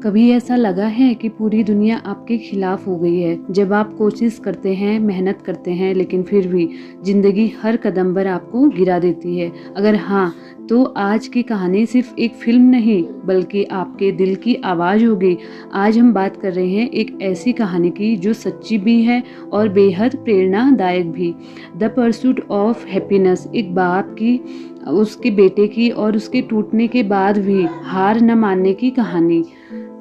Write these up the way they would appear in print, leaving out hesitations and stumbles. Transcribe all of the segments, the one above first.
कभी ऐसा लगा है कि पूरी दुनिया आपके खिलाफ हो गई है? जब आप कोशिश करते हैं, मेहनत करते हैं, लेकिन फिर भी ज़िंदगी हर कदम पर आपको गिरा देती है। अगर हाँ, तो आज की कहानी सिर्फ एक फिल्म नहीं, बल्कि आपके दिल की आवाज़ होगी। आज हम बात कर रहे हैं एक ऐसी कहानी की जो सच्ची भी है और बेहद प्रेरणादायक भी। द परसूट ऑफ हैप्पीनेस, एक बाप की, उसके बेटे की और उसके टूटने के बाद भी हार न मानने की कहानी।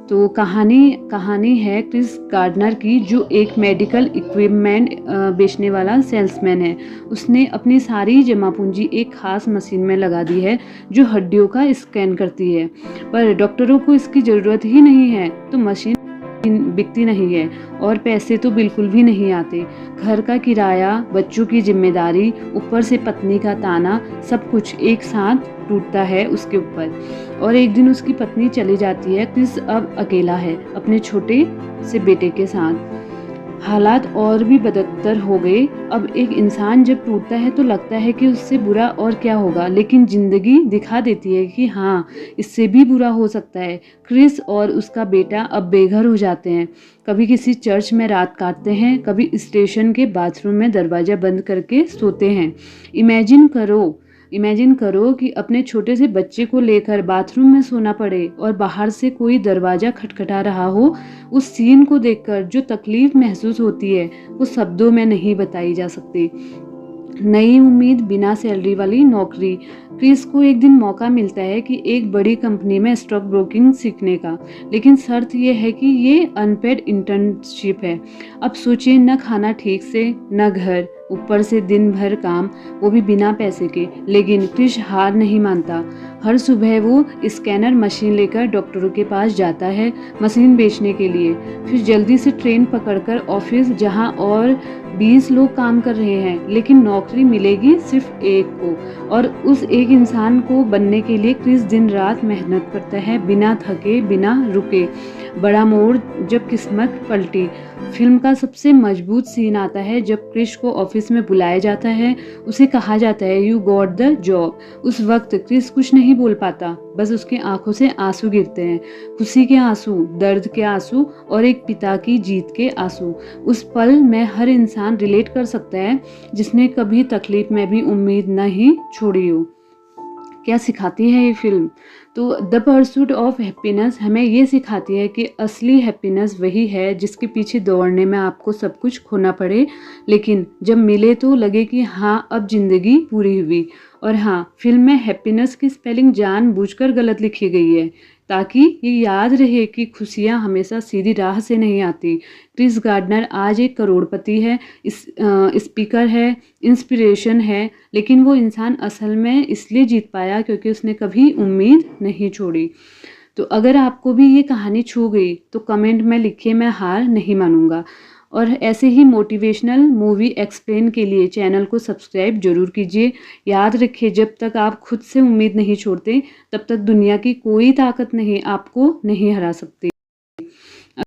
तो कहानी है क्रिस गार्डनर की, जो एक मेडिकल इक्विपमेंट बेचने वाला सेल्समैन है। उसने अपनी सारी जमा पूंजी एक खास मशीन में लगा दी है जो हड्डियों का स्कैन करती है। पर डॉक्टरों को इसकी ज़रूरत ही नहीं है, तो मशीन बिकती नहीं है और पैसे तो बिल्कुल भी नहीं आते। घर का किराया, बच्चों की जिम्मेदारी, ऊपर से पत्नी का ताना, सब कुछ एक साथ टूटता है उसके ऊपर। और एक दिन उसकी पत्नी चली जाती है। क्रिस अब अकेला है अपने छोटे से बेटे के साथ। हालात और भी बदतर हो गए। अब एक इंसान जब टूटता है तो लगता है कि उससे बुरा और क्या होगा, लेकिन जिंदगी दिखा देती है कि हाँ, इससे भी बुरा हो सकता है। क्रिस और उसका बेटा अब बेघर हो जाते हैं। कभी किसी चर्च में रात काटते हैं, कभी स्टेशन के बाथरूम में दरवाजा बंद करके सोते हैं। इमेजिन करो कि अपने छोटे से बच्चे को लेकर बाथरूम में सोना पड़े और बाहर से कोई दरवाजा खटखटा रहा हो। उस सीन को देखकर जो तकलीफ महसूस होती है वो शब्दों में नहीं बताई जा सकती। नई उम्मीद, बिना सैलरी वाली नौकरी। क्रिस को एक दिन मौका मिलता है कि एक बड़ी कंपनी में स्टॉक ब्रोकिंग सीखने का, लेकिन शर्त यह है कि ये अनपेड इंटर्नशिप है। अब सोचिए, न खाना ठीक से, न घर, ऊपर से दिन भर काम, वो भी बिना पैसे के। लेकिन क्रिस हार नहीं मानता। हर सुबह वो स्कैनर मशीन लेकर डॉक्टरों के पास जाता है, मशीन बेचने के लिए। फिर जल्दी से ट्रेन पकड़कर ऑफिस, जहां और 20 लोग काम कर रहे हैं, लेकिन नौकरी मिलेगी सिर्फ एक को। और उस एक इंसान को बनने के लिए क्रिस दिन रात मेहनत करता है, बिना थके, बिना रुके। बड़ा मोड़, जब किस्मत पलटी। फिल्म का सबसे मजबूत सीन आता है जब क्रिस को ऑफिस में बुलाया जाता है। उसे कहा जाता है, यू गॉट द जॉब। उस वक्त क्रिस कुछ नहीं बोल पाता, बस उसकी आंखों से आंसू गिरते हैं। खुशी के आंसू, दर्द के आंसू और एक पिता की जीत के आंसू। उस पल में हर इंसान रिलेट कर सकता है जिसने कभी तकलीफ में भी उम्मीद नहीं छोड़ी हो। क्या सिखाती है ये फिल्म? तो द परसूट ऑफ हैप्पीनेस हमें ये सिखाती है कि असली हैप्पीनेस वही है जिसके पीछे दौड़ने में आपको सब कुछ खोना पड़े, लेकिन जब मिले तो लगे कि हाँ, अब जिंदगी पूरी हुई। और हाँ, फिल्म में हैप्पीनेस की स्पेलिंग जानबूझकर गलत लिखी गई है ताकि ये याद रहे कि खुशियाँ हमेशा सीधी राह से नहीं आती। क्रिस गार्डनर आज एक करोड़पति है, स्पीकर है, इंस्पिरेशन है, लेकिन वो इंसान असल में इसलिए जीत पाया क्योंकि उसने कभी उम्मीद नहीं छोड़ी। तो अगर आपको भी ये कहानी छू गई तो कमेंट में लिखिए, मैं हार नहीं मानूंगा। और ऐसे ही मोटिवेशनल मूवी एक्सप्लेन के लिए चैनल को सब्सक्राइब जरूर कीजिए। याद रखिए, जब तक आप खुद से उम्मीद नहीं छोड़ते, तब तक दुनिया की कोई ताकत नहीं आपको नहीं हरा सकती।